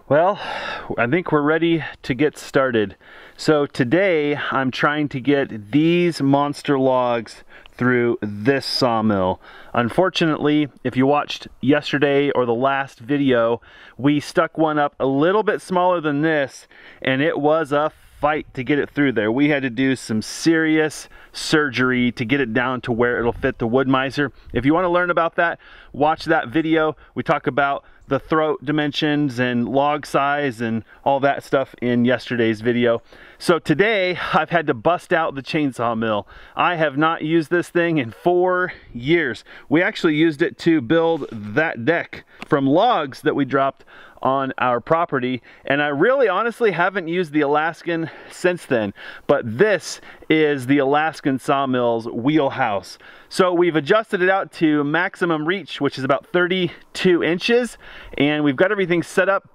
Well, I think we're ready to get started. So today I'm trying to get these monster logs through this sawmill. Unfortunately, if you watched yesterday or the last video, we stuck one up a little bit smaller than this, and it was a fight to get it through there. We had to do some serious surgery to get it down to where it'll fit the wood miser. If you want to learn about that, watch that video. We talk about the throat dimensions and log size and all that stuff in yesterday's video. So today I've had to bust out the chainsaw mill. I have not used this thing in 4 years. We actually used it to build that deck from logs that we dropped on our property, and I really honestly haven't used the Alaskan since then, but this is the Alaskan sawmill's wheelhouse. So we've adjusted it out to maximum reach, which is about 32 inches, and we've got everything set up.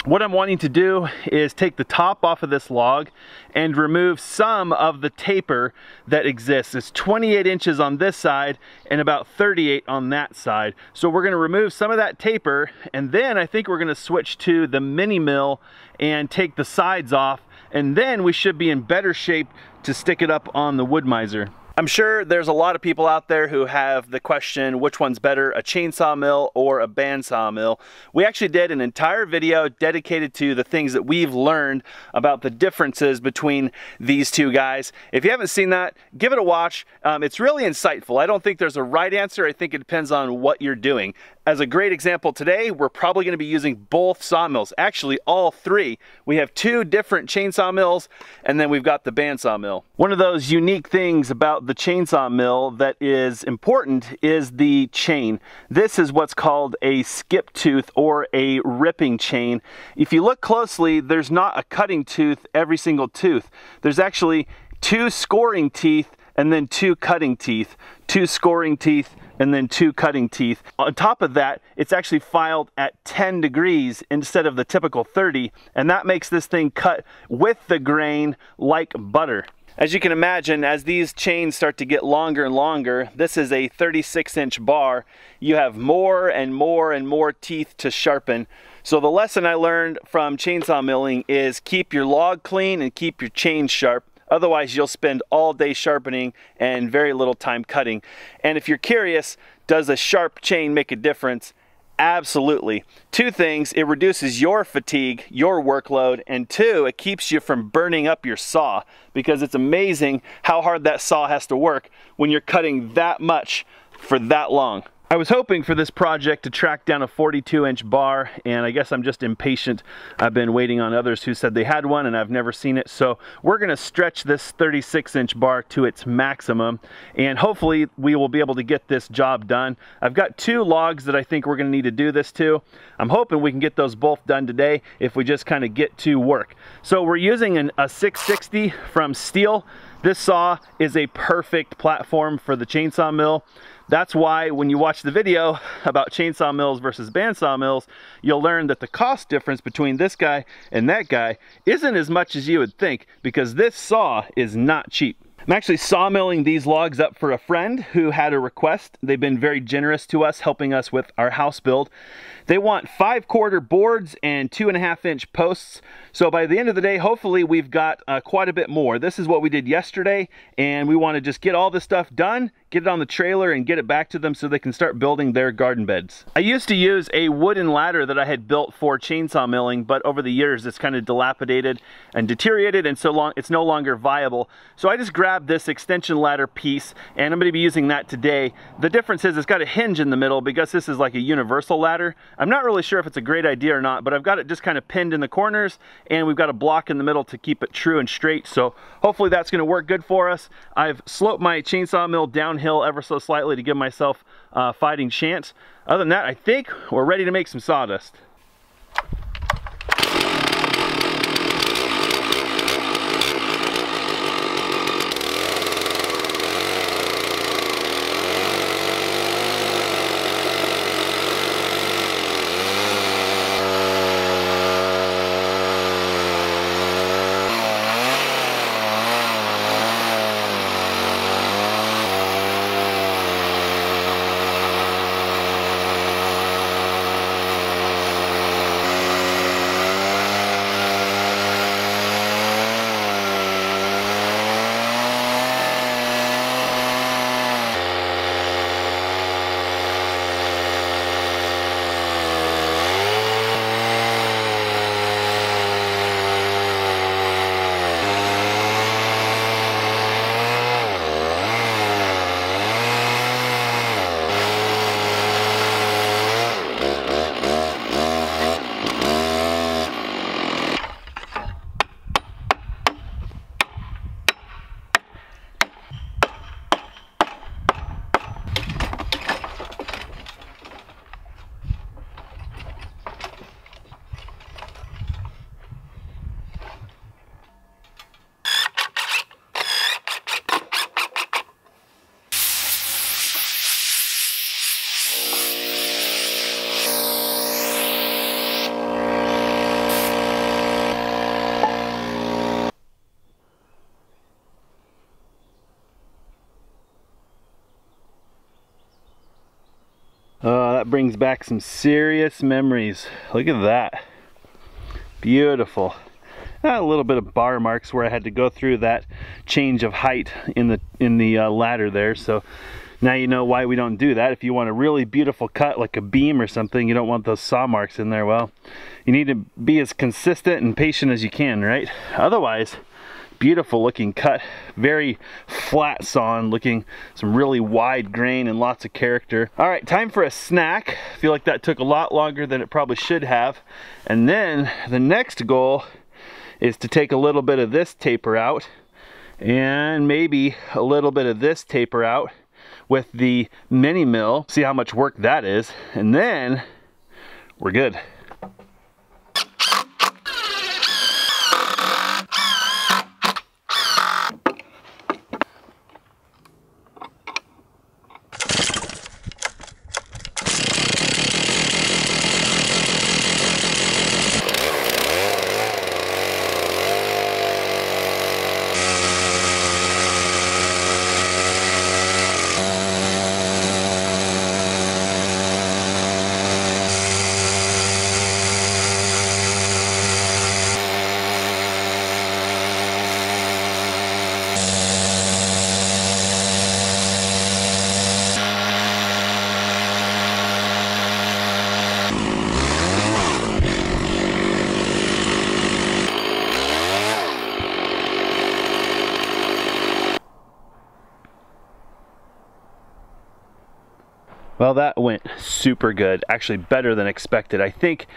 What I'm wanting to do is take the top off of this log and remove some of the taper that exists. It's 28 inches on this side and about 38 on that side. So we're going to remove some of that taper, and then I think we're going to switch to the mini mill and take the sides off, and then we should be in better shape to stick it up on the wood miser. I'm sure there's a lot of people out there who have the question, which one's better, a chainsaw mill or a bandsaw mill? We actually did an entire video dedicated to the things that we've learned about the differences between these two guys. If you haven't seen that, give it a watch. It's really insightful. I don't think there's a right answer. I think it depends on what you're doing. As a great example today, we're probably going to be using both sawmills, actually all three. We have 2 different chainsaw mills, and then we've got the bandsaw mill. One of those unique things about the chainsaw mill that is important is the chain. This is what's called a skip tooth or a ripping chain. If you look closely, there's not a cutting tooth every single tooth. There's actually 2 scoring teeth and then 2 cutting teeth, 2 scoring teeth, and then 2 cutting teeth. On top of that, it's actually filed at 10 degrees instead of the typical 30, and that makes this thing cut with the grain like butter. As you can imagine, as these chains start to get longer and longer, this is a 36-inch bar, you have more and more and more teeth to sharpen. So the lesson I learned from chainsaw milling is keep your log clean and keep your chains sharp. Otherwise, you'll spend all day sharpening and very little time cutting. And if you're curious, does a sharp chain make a difference? Absolutely. 2 things: it reduces your fatigue, your workload, and 2, it keeps you from burning up your saw, because it's amazing how hard that saw has to work when you're cutting that much for that long. I was hoping for this project to track down a 42-inch bar, and I guess I'm just impatient. I've been waiting on others who said they had one, and I've never seen it. So we're going to stretch this 36-inch bar to its maximum, and hopefully we will be able to get this job done. I've got 2 logs that I think we're going to need to do this to. I'm hoping we can get those both done today if we just kind of get to work. So we're using a 660 from Steel. This saw is a perfect platform for the chainsaw mill. That's why when you watch the video about chainsaw mills versus bandsaw mills, you'll learn that the cost difference between this guy and that guy isn't as much as you would think, because this saw is not cheap. I'm actually sawmilling these logs up for a friend who had a request. They've been very generous to us, helping us with our house build. They want 5/4 boards and 2.5-inch posts. So by the end of the day, hopefully we've got quite a bit more. This is what we did yesterday, and we want to just get all this stuff done, get it on the trailer, and get it back to them so they can start building their garden beds. I used to use a wooden ladder that I had built for chainsaw milling, but over the years it's kind of dilapidated and deteriorated, and it's no longer viable. So I just grabbed this extension ladder piece, and I'm going to be using that today. The difference is it's got a hinge in the middle because this is like a universal ladder. I'm not really sure if it's a great idea or not, but I've got it just kind of pinned in the corners, and we've got a block in the middle to keep it true and straight. So hopefully that's going to work good for us. I've sloped my chainsaw mill downhill ever so slightly to give myself a fighting chance. Other than that, I think we're ready to make some sawdust. That brings back some serious memories. Look at that. Beautiful. A little bit of bar marks where I had to go through that change of height in the ladder there. So now you know why we don't do that. If you want a really beautiful cut like a beam or something, you don't want those saw marks in there. Well, you need to be as consistent and patient as you can, right? Otherwise, beautiful looking cut, very flat sawn looking, some really wide grain and lots of character. All right, time for a snack. I feel like that took a lot longer than it probably should have. And then the next goal is to take a little bit of this taper out and maybe a little bit of this taper out with the mini mill, see how much work that is, and then we're good. Well, that went super good, actually better than expected. I think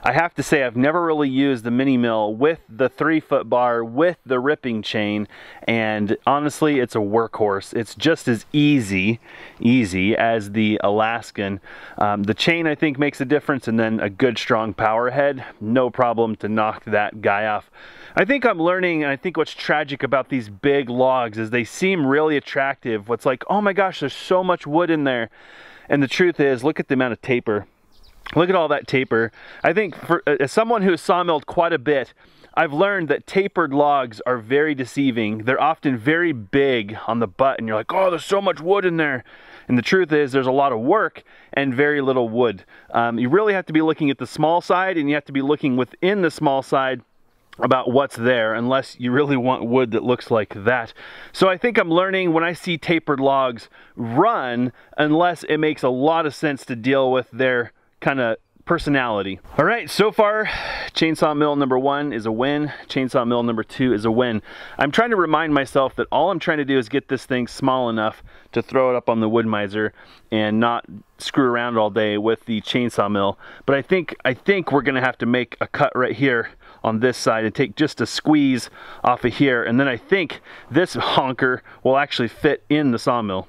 I have to say I've never really used the mini mill with the 3-foot bar with the ripping chain, and honestly it's a workhorse. It's just as easy as the Alaskan. The chain I think makes a difference, and then a good strong power head, no problem to knock that guy off. I think I'm learning, and I think what's tragic about these big logs is they seem really attractive. What's like, oh my gosh, there's so much wood in there. And the truth is, look at the amount of taper. Look at all that taper. I think for as someone who's sawmilled quite a bit, I've learned that tapered logs are very deceiving. They're often very big on the butt, and you're like, oh, there's so much wood in there. And the truth is, there's a lot of work and very little wood. You really have to be looking at the small side, and you have to be looking within the small side about what's there, unless you really want wood that looks like that. So I think I'm learning when I see tapered logs run, unless it makes a lot of sense to deal with their kind of personality. All right, so far chainsaw mill number 1 is a win, chainsaw mill number 2 is a win. I'm trying to remind myself that all I'm trying to do is get this thing small enough to throw it up on the wood miser and not screw around all day with the chainsaw mill. But I think we're gonna have to make a cut right here on this side and take just a squeeze off of here, and then I think this honker will actually fit in the sawmill.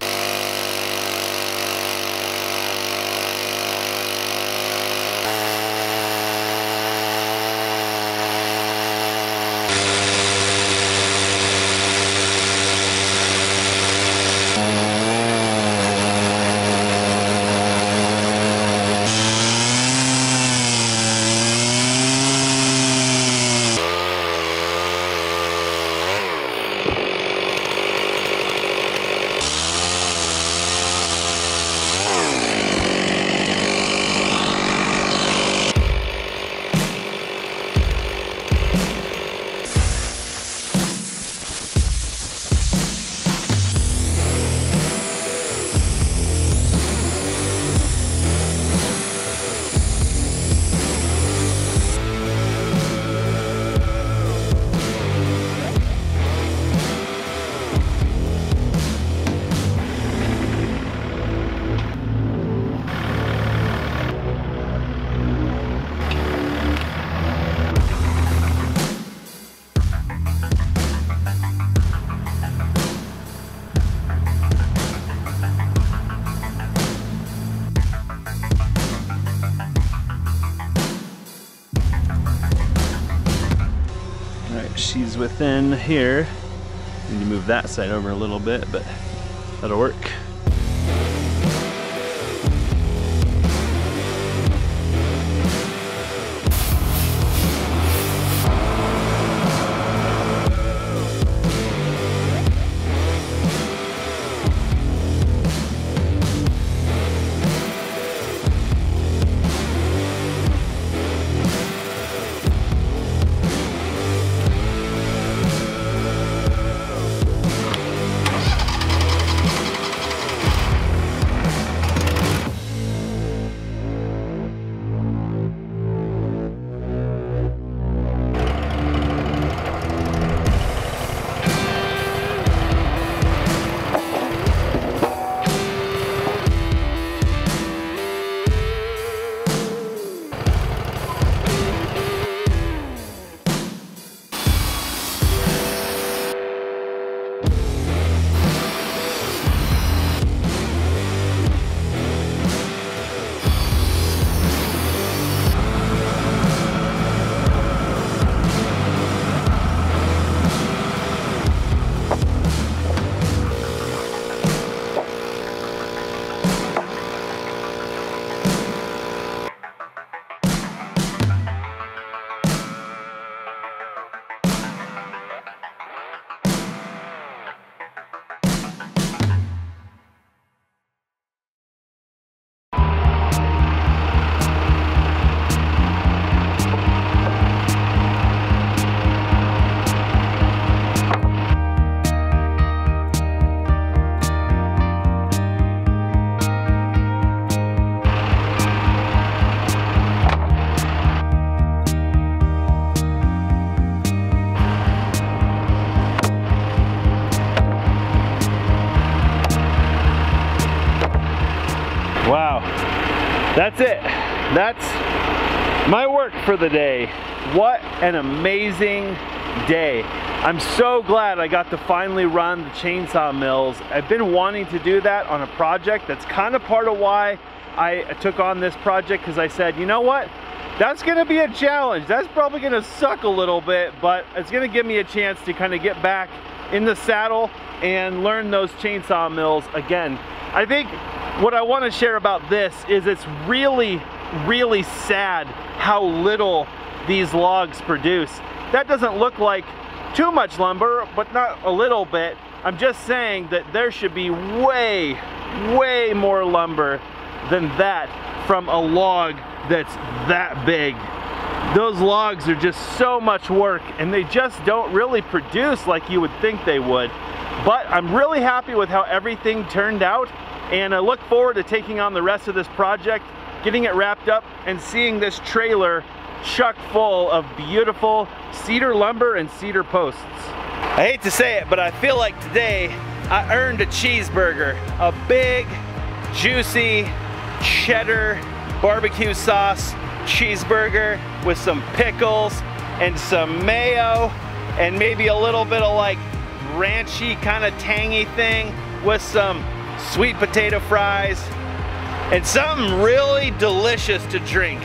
She's within here. Need to move that side over a little bit, but that'll work. That's it. That's my work for the day. What an amazing day. I'm so glad I got to finally run the chainsaw mills. I've been wanting to do that on a project. That's kind of part of why I took on this project, because I said, you know what? That's gonna be a challenge. That's probably gonna suck a little bit, but it's gonna give me a chance to kind of get back in the saddle and learn those chainsaw mills again. I think what I want to share about this is it's really, really sad how little these logs produce. That doesn't look like too much lumber, but not a little bit. I'm just saying that there should be way, way more lumber than that from a log that's that big. Those logs are just so much work, and they just don't really produce like you would think they would. But I'm really happy with how everything turned out, and I look forward to taking on the rest of this project, getting it wrapped up, and seeing this trailer chock full of beautiful cedar lumber and cedar posts. I hate to say it, but I feel like today I earned a cheeseburger. A big, juicy, cheddar barbecue sauce cheeseburger with some pickles and some mayo and maybe a little bit of like ranchy kind of tangy thing with some sweet potato fries and something really delicious to drink.